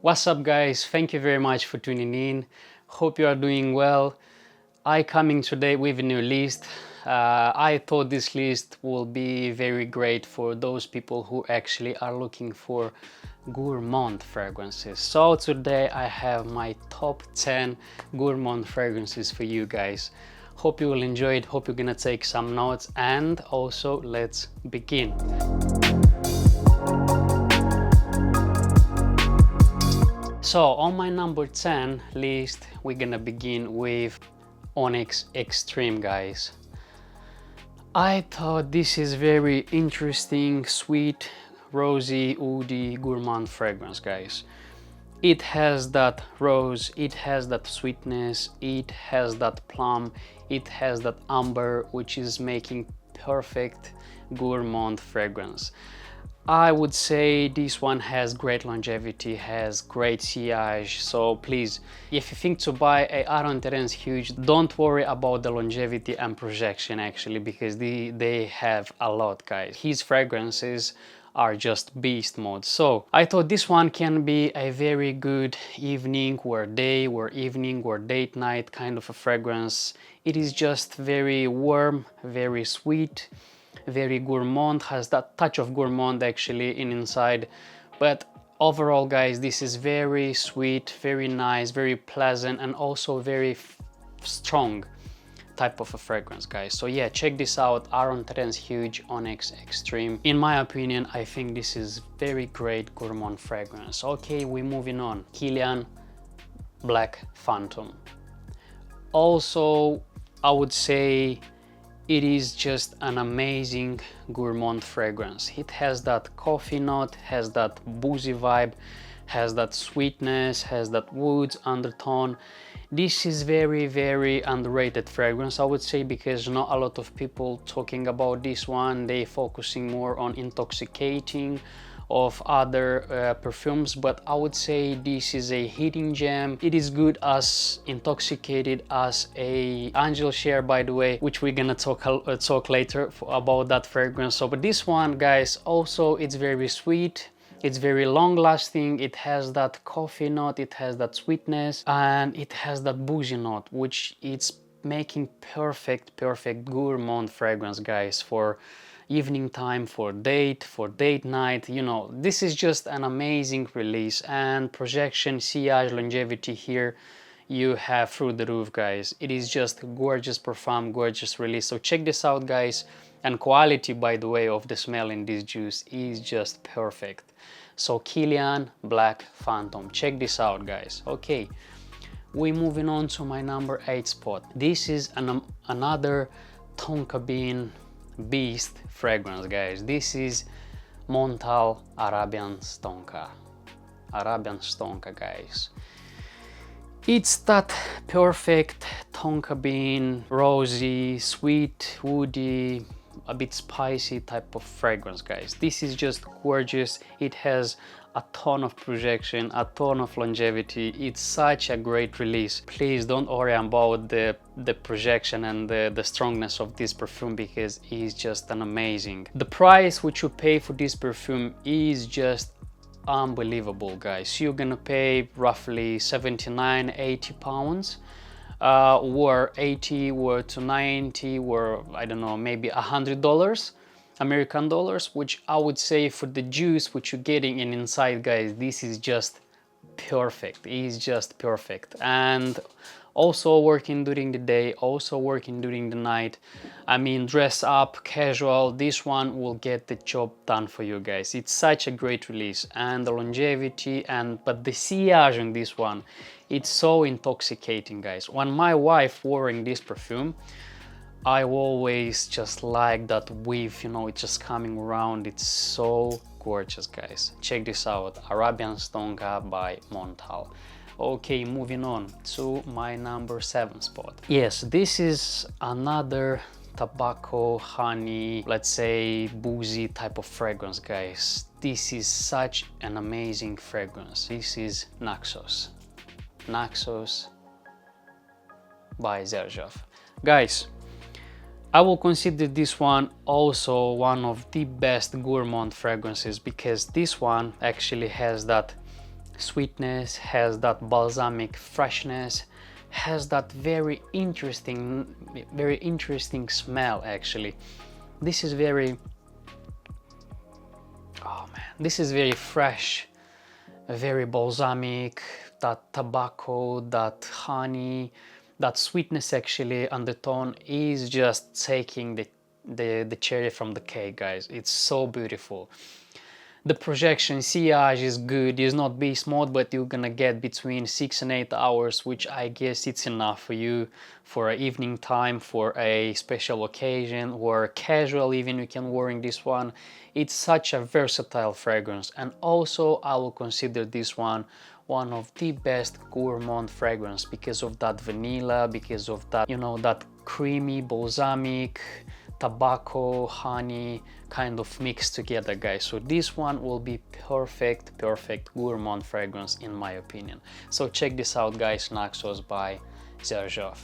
What's up guys, thank you very much for tuning in. Hope you are doing well. I coming today with a new list. I thought this list will be very great for those people who actually are looking for gourmand fragrances. So today I have my top 10 gourmand fragrances for you guys. Hope you will enjoy it, hope you're gonna take some notes, and also let's begin. So on my number 10 list, we're gonna begin with Onyx Extreme, guys. I thought this is very interesting, sweet, rosy, woody, gourmand fragrance, guys. It has that rose, it has that sweetness, it has that plum, it has that amber, which is making perfect gourmand fragrance. I would say this one has great longevity, has great sillage, so please, if you think to buy a Aron Terence Huge, don't worry about the longevity and projection actually, because they have a lot, guys. His fragrances are just beast mode. So I thought this one can be a very good evening or day or evening or date night kind of a fragrance. It is just very warm, very sweet, very gourmand, has that touch of gourmand actually inside, but overall guys, this is very sweet, very nice, very pleasant, and also very strong type of a fragrance, guys. So yeah, check this out, Aron Terence Huge Onyx Extreme. In my opinion, I think this is very great gourmand fragrance. Okay, we're moving on. KILIAN Black Phantom. Also, I would say it is just an amazing gourmand fragrance. It has that coffee note, has that boozy vibe, has that sweetness, has that woods undertone. This is very underrated fragrance, I would say, because not a lot of people talking about this one. They focusing more on intoxicating of other perfumes, but I would say this is a hidden gem. It is good as intoxicated as a Angel'S Share, by the way, which we're gonna talk later about that fragrance. So but this one, guys, also it's very sweet, it's very long lasting, it has that coffee note, it has that sweetness, and it has that boozy note, which it's making perfect gourmand fragrance, guys, for evening time, for date night. You know, this is just an amazing release, and projection, sillage, longevity here you have through the roof, guys. It is just gorgeous perfume, gorgeous release. So check this out, guys, and quality, by the way, of the smell in this juice is just perfect. So KILIAN Black Phantom, check this out, guys. Okay, we're moving on to my number 8 spot. This is another tonka bean beast fragrance, guys. This is MONTALE Arabians Tonka. Arabians Tonka, guys. It's that perfect tonka bean, rosy, sweet, woody, a bit spicy type of fragrance, guys. This is just gorgeous. It has a ton of projection, a ton of longevity. It's such a great release. Please don't worry about the projection and the strongness of this perfume, because it's just an amazing. The price which you pay for this perfume is just unbelievable, guys. You're gonna pay roughly 79-80 pounds, or 80 or to 90, or I don't know, maybe $100 American dollars, which I would say for the juice which you're getting inside, guys, this is just perfect. It's just perfect. And also working during the day, also working during the night. I mean, dress up, casual, this one will get the job done for you, guys. It's such a great release, and the longevity, but the sillage on this one, it's so intoxicating, guys. When my wife wearing this perfume, I always just like that whiff, you know, it's just coming around. It's so gorgeous, guys. Check this out, Arabians Tonka by MONTALE. Okay, moving on to my number 7 spot. Yes, this is another tobacco, honey, let's say boozy type of fragrance, guys. This is such an amazing fragrance. This is Naxos. Naxos by XERJOFF. Guys, I will consider this one also one of the best gourmand fragrances, because this one actually has that sweetness, has that balsamic freshness, has that very interesting smell actually. This is very, oh man, this is very fresh, very balsamic, that tobacco, that honey, that sweetness actually undertone is just taking the cherry from the cake, guys. It's so beautiful. The projection sillage is good, it's not beast mode, but you're gonna get between 6 and 8 hours, which I guess it's enough for you for an evening time, for a special occasion, or casual even you can wearing this one. It's such a versatile fragrance, and also I will consider this one of the best gourmand fragrance because of that vanilla, because of that, you know, that creamy balsamic tobacco honey kind of mixed together, guys. So this one will be perfect gourmand fragrance in my opinion. So check this out, guys. Naxos by XERJOFF.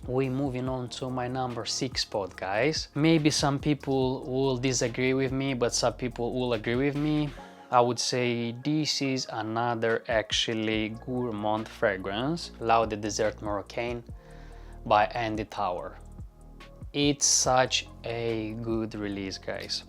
We moving on to my number 6 spot, guys. Maybe some people will disagree with me, but some people will agree with me. I would say this is another actually gourmand fragrance, Laude Dessert MOROCAIN by Andy Tower. It's such a good release, guys.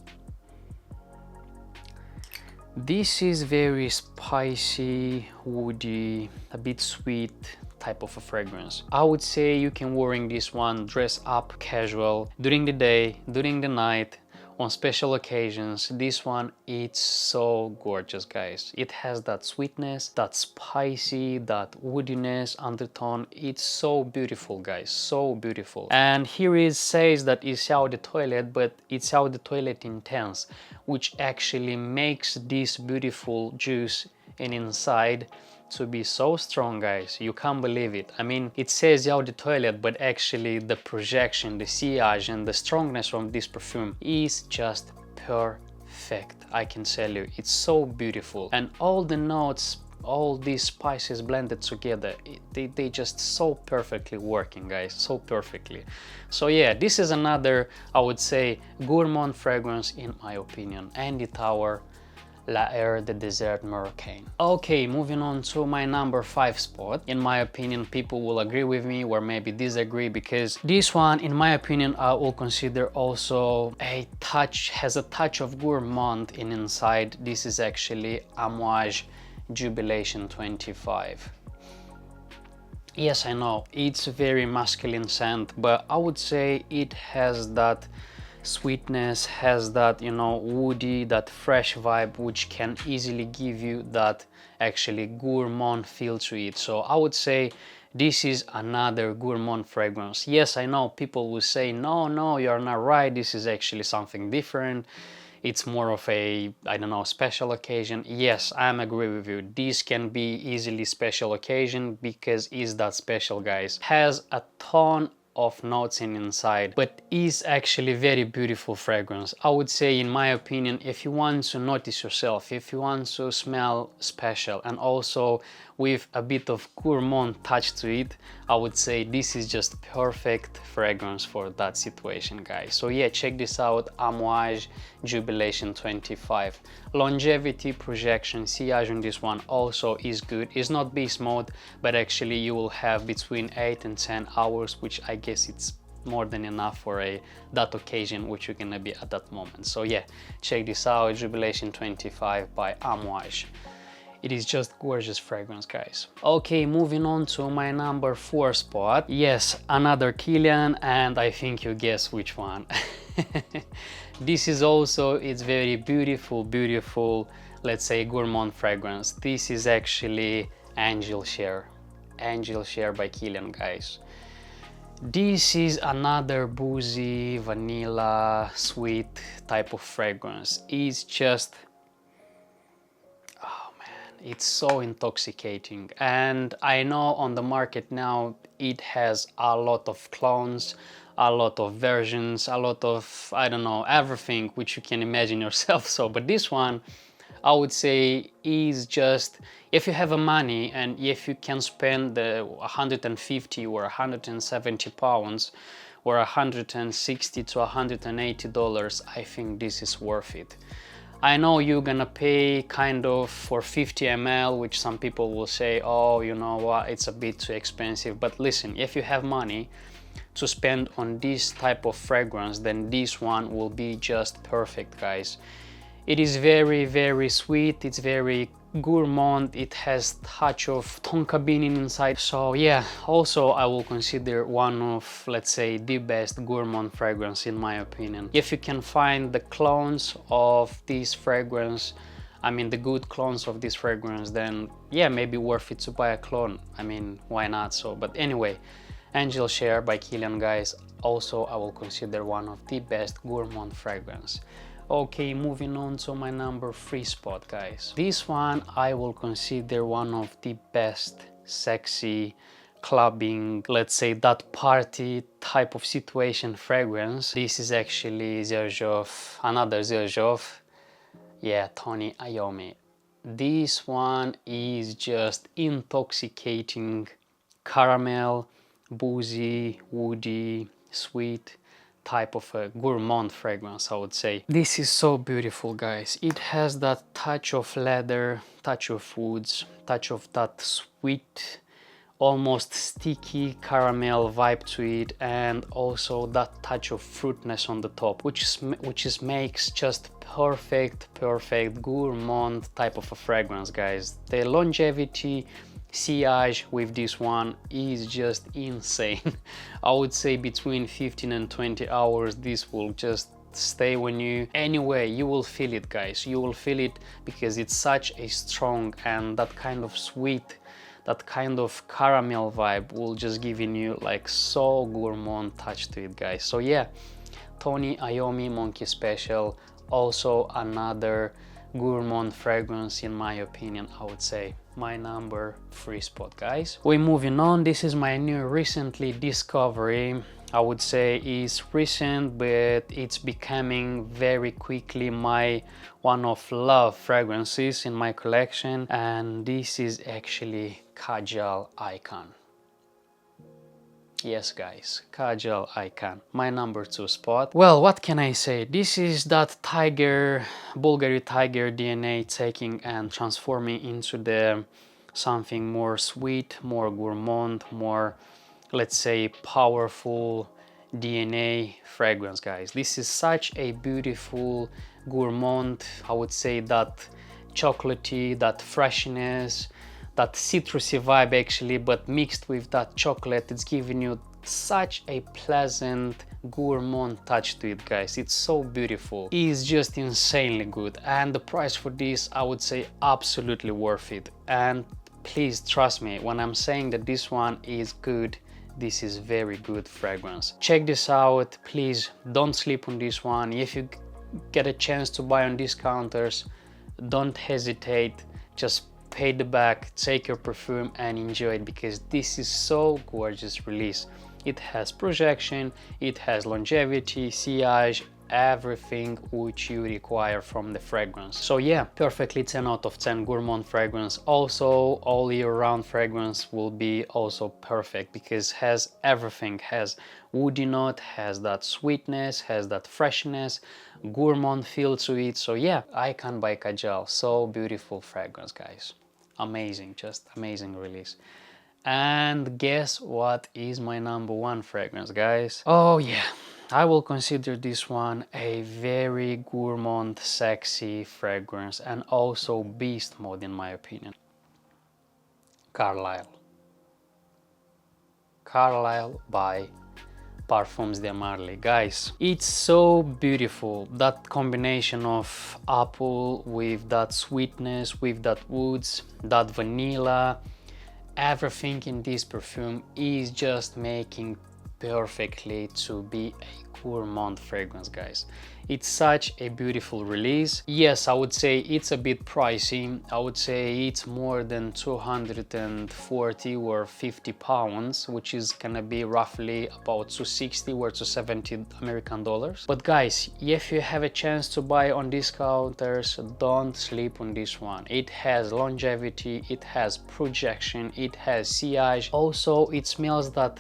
This is very spicy, woody, a bit sweet type of a fragrance. I would say you can wearing this one dress up casual during the day, during the night, on special occasions. This one, it's so gorgeous, guys. It has that sweetness, that spicy, that woodiness undertone. It's so beautiful, guys, so beautiful. And here it says that it's out the toilet, but it's out the toilet intense, which actually makes this beautiful juice and inside to be so strong, guys. You can't believe it. I mean, it says out the toilet, but actually the projection, the sillage and the strongness from this perfume is just perfect. I can tell you, it's so beautiful. And all the notes, all these spices blended together, they just so perfectly working, guys, so perfectly. So yeah, this is another, I would say, gourmand fragrance in my opinion. Andy Tower, Laude Dessert MOROCAIN. Okay, moving on to my number 5 spot. In my opinion, people will agree with me or maybe disagree, because this one, in my opinion, I will consider also has a touch of gourmand inside. This is actually AMOUAGE Jubilation XXV. Yes, I know, it's a very masculine scent, but I would say it has that sweetness, has that, you know, woody, that fresh vibe, which can easily give you that actually gourmand feel to it. So I would say this is another gourmand fragrance. Yes, I know people will say, no, you're not right, this is actually something different, it's more of a, I don't know, special occasion. Yes, I'm agree with you, this can be easily special occasion because is that special, guys. Has a ton of notes inside, but is actually very beautiful fragrance. I would say, in my opinion, if you want to notice yourself, if you want to smell special and also with a bit of gourmand touch to it, I would say this is just perfect fragrance for that situation, guys. So yeah, check this out, AMOUAGE Jubilation XXV. Longevity, projection, sillage on this one also is good. It's not beast mode, but actually you will have between 8 and 10 hours, which I guess it's more than enough for that occasion which you're gonna be at that moment. So yeah, check this out, Jubilation XXV by AMOUAGE. It is just gorgeous fragrance, guys. Okay, moving on to my number 4 spot. Yes, another Kilian, and I think you guess which one. This is also, it's very beautiful, let's say, gourmand fragrance. This is actually Angel'S Share. Angel'S Share by Kilian, guys. This is another boozy, vanilla, sweet type of fragrance. It's just, it's so intoxicating. And I know on the market now it has a lot of clones, a lot of versions, a lot of, I don't know, everything which you can imagine yourself. So but this one, I would say, is just, if you have a money and if you can spend the 150 or 170 pounds or 160 to 180 dollars, I think this is worth it. I know you're gonna pay kind of for 50 ml, which some people will say, oh, you know what, it's a bit too expensive. But listen, if you have money to spend on this type of fragrance, then this one will be just perfect, guys. It is very, very sweet. It's very gourmand. It has touch of tonka bean inside. So yeah, also I will consider one of, let's say, the best gourmand fragrance in my opinion. If you can find the clones of this fragrance, I mean the good clones of this fragrance, then yeah, maybe worth it to buy a clone. I mean, why not? So, but anyway, Angel's Share by Kilian, guys, also I will consider one of the best gourmand fragrance. Okay, moving on to my number 3 spot, guys. This one I will consider one of the best sexy clubbing, let's say that party type of situation fragrance. This is actually XERJOFF, another XERJOFF, yeah, Tony IOMMI. This one is just intoxicating caramel, boozy, woody, sweet type of a gourmand fragrance, I would say. This is so beautiful, guys. It has that touch of leather, touch of woods, touch of that sweet, almost sticky caramel vibe to it, and also that touch of fruitness on the top, which makes just perfect gourmand type of a fragrance, guys. The longevity, sillage with this one is just insane. I would say between 15 and 20 hours this will just stay when you, anyway, you will feel it, guys. You will feel it because it's such a strong, and that kind of sweet, that kind of caramel vibe will just giving you like so gourmand touch to it, guys. So yeah, Tony IOMMI Monkey Special, also another gourmand fragrance in my opinion. I would say my number 3 spot, guys. We're moving on. This is my new recently discovery. I would say is recent, but it's becoming very quickly my one of love fragrances in my collection, and this is actually KAJAL AIKAN. Yes, guys, KAJAL AIKAN, my number 2 spot. Well, what can I say? This is that tiger, Bulgari tiger DNA taking and transforming into the something more sweet, more gourmand, more, let's say, powerful DNA fragrance, guys. This is such a beautiful gourmand. I would say that chocolatey, that freshness, that citrusy vibe actually, but mixed with that chocolate, it's giving you such a pleasant gourmand touch to it, guys. It's so beautiful. It's just insanely good, and the price for this, I would say, absolutely worth it. And please trust me when I'm saying that this one is good. This is very good fragrance. Check this out. Please don't sleep on this one. If you get a chance to buy on discounters, don't hesitate. Just pay the back, take your perfume and enjoy it, because this is so gorgeous release. It has projection, it has longevity, sillage, everything which you require from the fragrance. So yeah, perfectly 10 out of 10 gourmand fragrance. Also all year round fragrance will be also perfect because has everything, has woody note, has that sweetness, has that freshness, gourmand feel to it. So yeah, AIKAN by KAJAL, so beautiful fragrance, guys. Amazing, just amazing release. And guess what is my number 1 fragrance, guys? Oh yeah, I will consider this one a very gourmand, sexy fragrance, and also beast mode in my opinion. Carlisle. Carlisle by Parfums de Marly, guys. It's so beautiful, that combination of apple with that sweetness, with that woods, that vanilla. Everything in this perfume is just making perfectly to be a gourmand fragrance, guys. It's such a beautiful release. Yes, I would say it's a bit pricey. I would say it's more than 240 or 50 pounds, which is gonna be roughly about 260 or 270 American dollars. But guys, if you have a chance to buy on discounters, don't sleep on this one. It has longevity, it has projection, it has sillage. Also, it smells that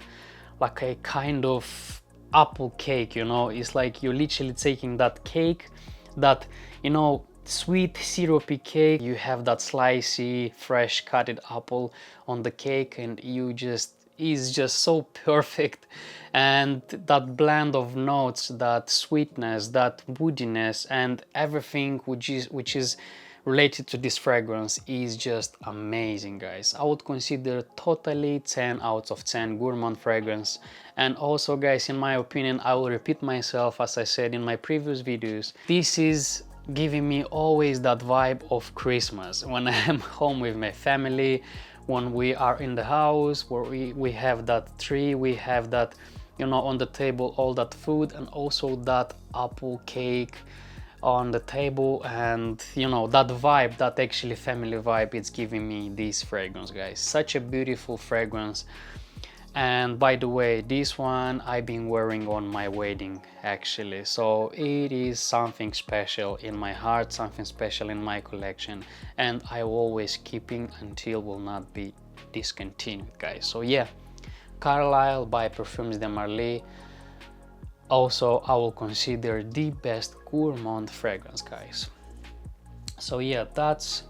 like a kind of apple cake, you know. It's like you're literally taking that cake that, you know, sweet syrupy cake. You have that slicey fresh cutted apple on the cake, and you just is just so perfect. And that blend of notes, that sweetness, that woodiness, and everything which is related to this fragrance is just amazing, guys. I would consider totally 10 out of 10 gourmand fragrance. And also, guys, in my opinion, I will repeat myself as I said in my previous videos, this is giving me always that vibe of Christmas when I am home with my family, when we are in the house, where we have that tree, we have that, you know, on the table, all that food, and also that apple cake on the table, and you know, that vibe, that actually family vibe, it's giving me this fragrance, guys. Such a beautiful fragrance. And by the way, this one I've been wearing on my wedding actually, so it is something special in my heart, something special in my collection, and I will always keeping until will not be discontinued, guys. So yeah, Carlisle by Parfums de Marly, also I will consider the best gourmand fragrance, guys. So yeah, that's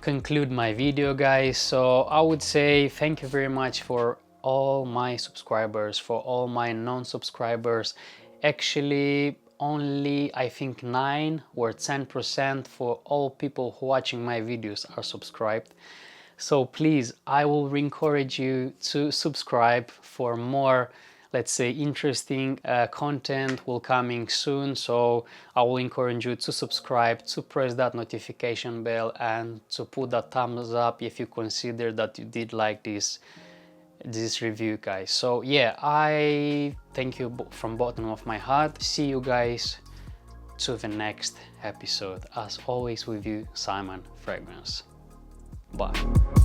conclude my video, guys. So I would say thank you very much for all my subscribers, for all my non-subscribers. Actually only I think 9 or 10% for all people who watching my videos are subscribed. So please, I will encourage you to subscribe for more, let's say, interesting content will coming soon. So I will encourage you to subscribe, to press that notification bell, and to put that thumbs up if you consider that you did like this review, guys. So yeah, I thank you from bottom of my heart. See you guys to the next episode. As always with you, Simon Fragrance. Bye.